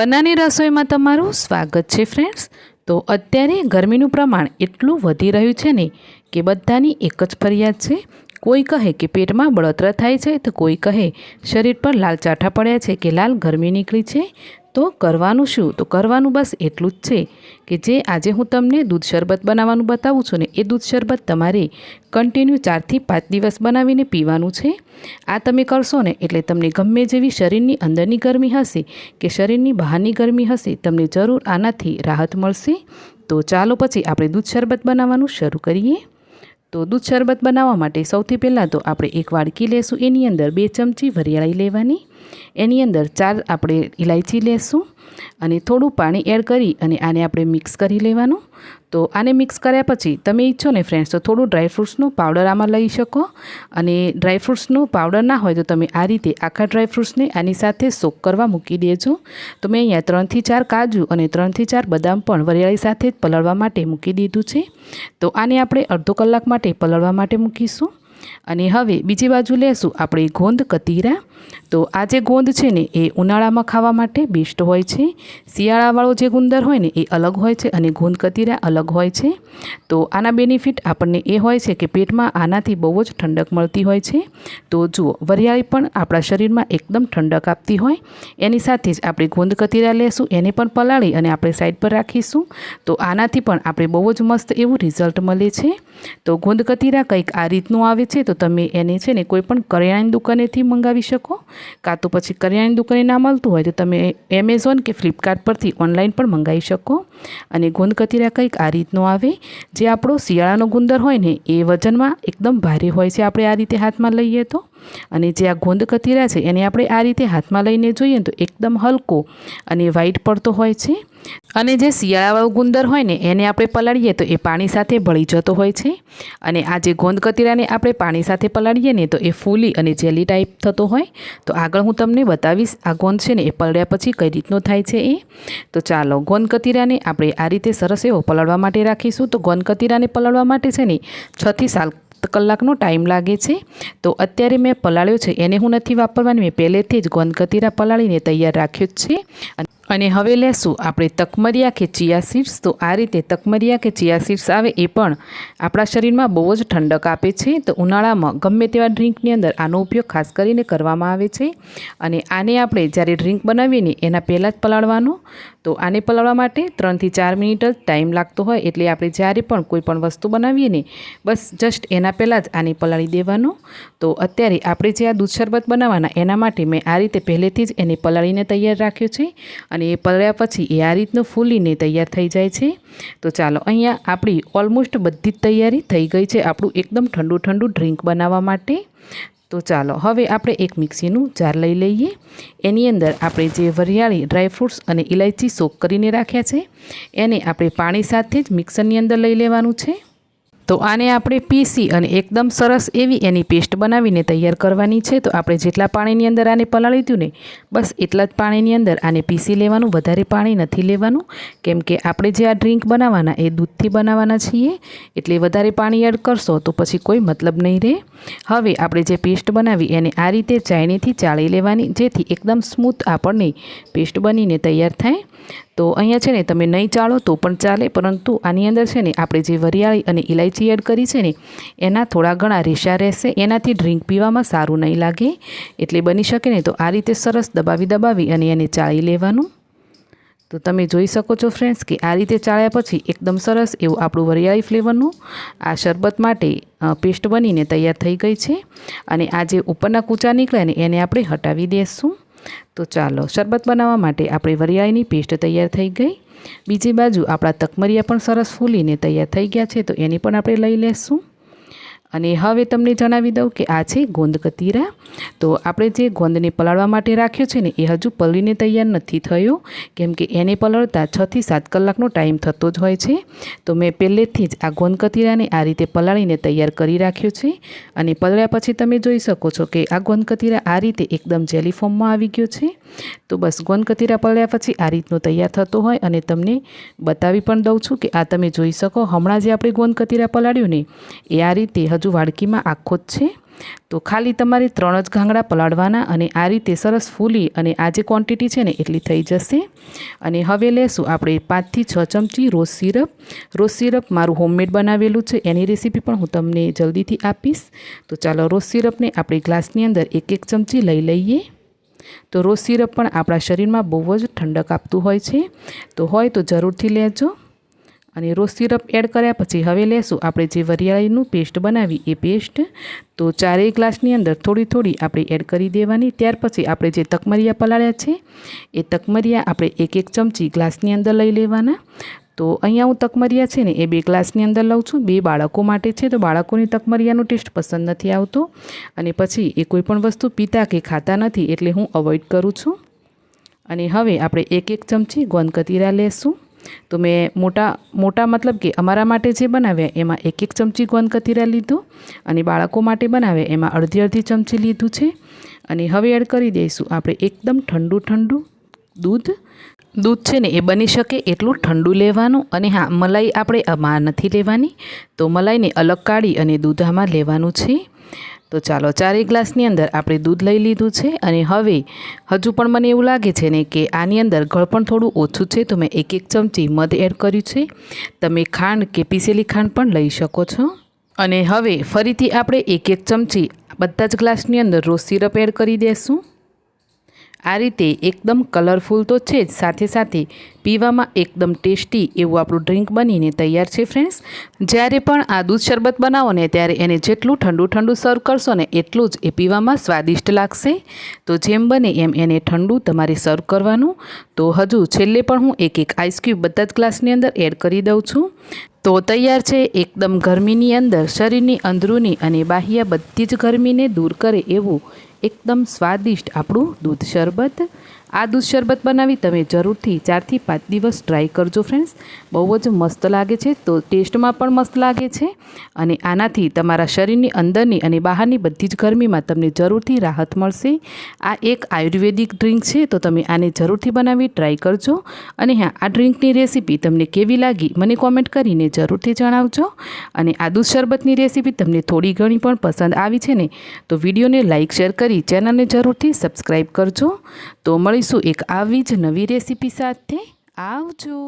પન્નાની રસોઈમાં તમારું સ્વાગત છે ફ્રેન્ડ્સ। તો અત્યારે ગરમીનું પ્રમાણ એટલું વધી રહ્યું છે ને કે બધાની એક જ ફરિયાદ છે। કોઈ કહે કે પેટમાં બળતરા થાય છે તો કોઈ કહે શરીર પર લાલ ચાઠા પડ્યા છે કે લાલ ગરમી નીકળી છે। તો કરવાનું શું? તો કરવાનું બસ એટલું જ છે કે જે આજે હું તમને દૂધ શરબત બનાવવાનું બતાવું છું ને એ દૂધ શરબત તમારે કન્ટિન્યુ 4 થી 5 દિવસ બનાવીને પીવાનું છે। આ તમે કરશો ને એટલે તમને ગમે જેવી શરીરની અંદરની ગરમી હશે કે શરીરની બહારની ગરમી હશે તમને જરૂર આનાથી રાહત મળશે। તો ચાલો પછી આપણે દૂધ શરબત બનાવવાનું શરૂ કરીએ। તો દૂધ શરબત બનાવવા માટે સૌથી પહેલાં તો આપણે એક વાડકી લેશું, એની અંદર 2 ચમચી વરિયાળી લેવાની, એની અંદર 4 આપણે ઇલાયચી લેશું અને થોડું પાણી એડ કરી અને આને આપણે મિક્સ કરી લેવાનું। તો આને મિક્સ કર્યા પછી તમે ઈચ્છો ને ફ્રેન્ડ્સ તો થોડું ડ્રાયફ્રૂટ્સનો પાવડર આમાં લઈ શકો, અને ડ્રાયફ્રૂટ્સનો પાવડર ના હોય તો તમે આ રીતે આખા ડ્રાયફ્રૂટ્સને આની સાથે સોક કરવા મૂકી દેજો। તો મેં અહીંયા 3 થી 4 કાજુ અને 3 થી 4 બદામ પણ વરિયાળી સાથે જ પલળવા માટે મૂકી દીધું છે। તો આને આપણે અડધો કલાક માટે પલળવા માટે મૂકીશું। અને હવે બીજી બાજુ લેશું આપણે ગોંદ કતીરા। તો આ જે ગોંદ છે ને એ ઉનાળામાં ખાવા માટે બેસ્ટ હોય છે। શિયાળાવાળો જે ગુંદર હોય ને એ અલગ હોય છે અને ગોંદ કતીરા અલગ હોય છે। તો આના બેનિફિટ આપણને એ હોય છે કે પેટમાં આનાથી બહુ જ ઠંડક મળતી હોય છે। તો જુઓ, વરિયાળી પણ આપણા શરીરમાં એકદમ ઠંડક આપતી હોય, એની સાથે જ આપણે ગોંદ કતીરા લેશું, એને પણ પલાળી અને આપણે સાઈડ પર રાખીશું। તો આનાથી પણ આપણે બહુ જ મસ્ત એવું રિઝલ્ટ મળે છે। તો ગોંદ કતીરા કંઈક આ રીતનું આવે છે। તો તમે એને છે ને કોઈ પણ કરિયાણાની દુકાનેથી મંગાવી શકો, કાં તો પછી કરિયાણાની દુકાને ના મળતું હોય તો તમે એમેઝોન કે ફ્લિપકાર્ટ પરથી ઓનલાઈન પણ મંગાવી શકો। અને ગોંદ કતીરા કંઈક આ રીતનો આવે, જે આપણો શિયાળાનો ગુંદર હોય ને એ વજનમાં એકદમ ભારે હોય છે આપણે આ રીતે હાથમાં લઈએ તો, અને જે આ ગોંદ કતીરા છે એને આપણે આ રીતે હાથમાં લઈને જોઈએ તો એકદમ હલકો અને વ્હાઈટ પડતો હોય છે। અને જે શિયાળાવાળો ગુંદર હોય ને એને આપણે પલાળીએ તો એ પાણી સાથે ભળી જતો હોય છે, અને આ જે ગોંદ કતીરાને આપણે પાણી સાથે પલાળીએ ને તો એ ફૂલી અને જેલી ટાઈપ થતો હોય। તો આગળ હું તમને બતાવીશ આ ગોંદ છે ને એ પલળ્યા પછી કઈ રીતનો થાય છે એ। તો ચાલો, ગોંદ કતીરાને આપણે આ રીતે સરસ એવો પલાળવા માટે રાખીશું। તો ગોંદ કતીરાને પલાળવા માટે છે ને 6 થી 7 કલાકનો ટાઈમ લાગે છે। તો અત્યારે મેં પલાળ્યો છે એને હું નથી વાપરવાની, મેં પહેલેથી જ ગોંદ કતીરા પલાળીને તૈયાર રાખ્યો જ છે। અને હવે લેશું આપણે તકમરિયા કે ચિયા સીડ્સ। તો આ રીતે તકમરિયા કે ચિયા સીડ્સ આવે એ પણ આપણા શરીરમાં બહુ જ ઠંડક આપે છે। તો ઉનાળામાં ગમે તેવા ડ્રિંકની અંદર આનો ઉપયોગ ખાસ કરીને કરવામાં આવે છે, અને આને આપણે જ્યારે ડ્રિંક બનાવીએ ને એના પહેલાં જ પલાળવાનો। તો આને પલાળવા માટે 3 થી 4 મિનિટ જ ટાઈમ લાગતો હોય, એટલે આપણે જ્યારે પણ કોઈ પણ વસ્તુ બનાવીએ ને બસ જસ્ટ એના પહેલાં જ આને પલાળી દેવાનો। તો અત્યારે આપણે જે આ દૂધ શરબત બનાવવાના એના માટે મેં આ રીતે પહેલેથી જ એને પલાળીને તૈયાર રાખ્યો છે, અને એ પલળ્યા પછી એ આ રીતનું ફૂલીને તૈયાર થઈ જાય છે। તો ચાલો, અહીંયા આપણી ઓલમોસ્ટ બધી જ તૈયારી થઈ ગઈ છે આપણું એકદમ ઠંડુ ઠંડુ ડ્રિંક બનાવવા માટે। તો ચાલો હવે આપણે એક મિક્સીનું જાર લઈ લઈએ, એની અંદર આપણે જે વરિયાળી, ડ્રાયફ્રૂટ્સ અને ઇલાયચી સોક કરીને રાખ્યા છે એને આપણે પાણી સાથે જ મિક્સરની અંદર લઈ લેવાનું છે। તો આને આપણે પીસી અને એકદમ સરસ એવી એની પેસ્ટ બનાવીને તૈયાર કરવાની છે। તો આપણે જેટલા પાણીની અંદર આને પલાળી દીધું ને બસ એટલા જ પાણીની અંદર આને પીસી લેવાનું, વધારે પાણી નથી લેવાનું, કેમ કે આપણે જે આ ડ્રિંક બનાવવાના એ દૂધથી બનાવવાના છીએ, એટલે વધારે પાણી એડ કરશો તો પછી કોઈ મતલબ નહીં રહે। હવે આપણે જે પેસ્ટ બનાવી એને આ રીતે ચાળણીથી ચાળી લેવાની, જેથી એકદમ સ્મૂથ આપણને પેસ્ટ બનીને તૈયાર થાય। તો અહીંયા છે ને તમે નહીં ચાળો તો પણ ચાલે, પરંતુ આની અંદર છે ને આપણે જે વરિયાળી અને ઇલાયચી એડ કરી છે ને એના થોડા ઘણા રેશા રહેશે, એનાથી ડ્રિંક પીવામાં સારું નહીં લાગે, એટલે બની શકે ને તો આ રીતે સરસ દબાવી અને એને ચાળી લેવાનું। તો તમે જોઈ શકો છો ફ્રેન્ડ્સ કે આ રીતે ચાળ્યા પછી એકદમ સરસ એવું આપણું વરિયાળી ફ્લેવરનું આ શરબત માટે પેસ્ટ બનીને તૈયાર થઈ ગઈ છે। અને આ જે ઉપરના કૂચા નીકળ્યા ને એને આપણે હટાવી દઈશું। તો ચાલો, શરબત બનાવવા માટે આપણે વરિયાળીની પેસ્ટ તૈયાર થઈ ગઈ। બીજી બાજુ આપણા તકમરિયા પણ સરસ ફૂલીને તૈયાર થઈ ગયા છે, તો એની પણ આપણે લઈ લેશું। અને હવે તમને જણાવી દઉં કે આ છે ગોંદ કતીરા। તો આપણે જે ગોંદને પલાળવા માટે રાખ્યો છે ને એ હજુ પલળીને તૈયાર નથી થયો, કેમ કે એને પલળતા 6 થી 7 કલાકનો ટાઈમ થતો જ હોય છે। તો મેં પહેલેથી જ આ ગોંદ કતીરાને આ રીતે પલાળીને તૈયાર કરી રાખ્યો છે, અને પલળ્યા પછી તમે જોઈ શકો છો કે આ ગોંદ કતીરા આ રીતે એકદમ જેલી ફોર્મમાં આવી ગયો છે। તો બસ ગોંદ કતીરા પલળ્યા પછી આ રીતનો તૈયાર થતો હોય, અને તમને બતાવી પણ દઉં છું કે આ તમે જોઈ શકો, હમણાં જે આપણે ગોંદ કતીરા પલાળ્યું ને એ આ રીતે હજુ વાડકીમાં આખો જ છે। તો ખાલી તમારે 3 જ ગાંગડા પલાળવાના અને આ રીતે સરસ ફૂલી અને આ જે ક્વોન્ટિટી છે ને એટલી થઈ જશે। અને હવે લેશું આપણે 5 થી 6 ચમચી રોઝ સિરપ મારું હોમમેડ બનાવેલું છે, એની રેસીપી પણ હું તમને જલ્દીથી આપીશ। તો ચાલો રોઝ સિરપને આપણે ગ્લાસની અંદર 1 ચમચી લઈ લઈએ। તો રોઝ સિરપ પણ આપણા શરીરમાં બહુ જ ઠંડક આપતું હોય છે, તો હોય તો જરૂરથી લેજો। અને રોઝ સિરપ એડ કર્યા પછી હવે લેશું આપણે જે વરિયાળીનું પેસ્ટ બનાવી એ પેસ્ટ। તો 4 ગ્લાસની અંદર થોડી થોડી આપણે એડ કરી દેવાની। ત્યાર પછી આપણે જે તકમરિયા પલાળ્યા છે એ તકમરિયા આપણે 1 ચમચી ગ્લાસની અંદર લઈ લેવાના। તો અહીંયા હું તકમરિયા છે ને એ 2 ગ્લાસની અંદર લઉં છું। 2 બાળકો માટે છે, તો બાળકોની તકમરિયાનો ટેસ્ટ પસંદ નથી આવતો અને પછી એ કોઈ પણ વસ્તુ પીતા કે ખાતા નથી, એટલે હું અવોઇડ કરું છું। અને હવે આપણે 1 ચમચી ગોંદ કતીરા લેશું। તો મેં મોટા મતલબ કે અમારા માટે જે બનાવ્યા એમાં 1 ચમચી ગોંદ કતીરા લીધું અને બાળકો માટે બનાવ્યા એમાં અડધી ચમચી લીધું છે। અને હવે એડ કરી દઈશું આપણે એકદમ ઠંડુ દૂધ છે ને એ બની શકે એટલું ઠંડુ લેવાનું। અને હા, મલાઈ આપણે આમાં નથી લેવાની, તો મલાઈને અલગ કાઢી અને દૂધ આમાં લેવાનું છે। તો ચાલો 4 ગ્લાસની અંદર આપણે દૂધ લઈ લીધું છે અને હવે હજુ પણ મને એવું લાગે છે ને કે આની અંદર ગળપણ થોડું ઓછું છે, તો મેં 1 ચમચી મધ એડ કર્યું છે। તમે ખાંડ કે પીસેલી ખાંડ પણ લઈ શકો છો। અને હવે ફરીથી આપણે 1 ચમચી બધા જ ગ્લાસની અંદર રોઝ સિરપ એડ કરી દઈશું। આ રીતે એકદમ કલરફુલ તો છે જ, સાથે સાથે પીવામાં એકદમ ટેસ્ટી એવું આપણું ડ્રિંક બનીને તૈયાર છે ફ્રેન્ડ્સ। જ્યારે પણ આ દૂધ શરબત બનાવો ને ત્યારે એને જેટલું ઠંડુ સર્વ કરશો ને એટલું જ એ પીવામાં સ્વાદિષ્ટ લાગશે। તો જેમ બને એમ એને ઠંડુ તમારે સર્વ કરવાનું। તો હજુ છેલ્લે પણ હું 1 આઈસ ક્યુબ બધા જ ગ્લાસની અંદર એડ કરી દઉં છું। તો તૈયાર છે એકદમ ગરમીની અંદર શરીરની અંદરૂની અને બાહ્ય બધી જ ગરમીને દૂર કરે એવું એકદમ સ્વાદિષ્ટ આપણું દૂધ શરબત। આ દૂધ શરબત બનાવી તમે જરૂરથી 4 થી 5 દિવસ ટ્રાય કરજો ફ્રેન્ડ્સ, બહુ જ મસ્ત લાગે છે। તો ટેસ્ટમાં પણ મસ્ત લાગે છે અને આનાથી તમારા શરીરની અંદરની અને બહારની બધી જ ગરમીમાં તમને જરૂરથી રાહત મળશે। આ એક આયુર્વેદિક ડ્રિંક છે, તો તમે આને જરૂરથી બનાવી ટ્રાય કરજો। અને હા, આ ડ્રિંકની રેસીપી તમને કેવી લાગી મને કોમેન્ટ કરીને જરૂરથી જણાવજો। અને આ દૂધ શરબતની રેસીપી તમને થોડી ઘણી પણ પસંદ આવી છે ને, તો વિડીયોને લાઇક શેર કરી ચેનલને જરૂરથી સબસ્ક્રાઈબ કરજો। તો મળીશું એક આવી જ નવી રેસીપી સાથે। આવજો।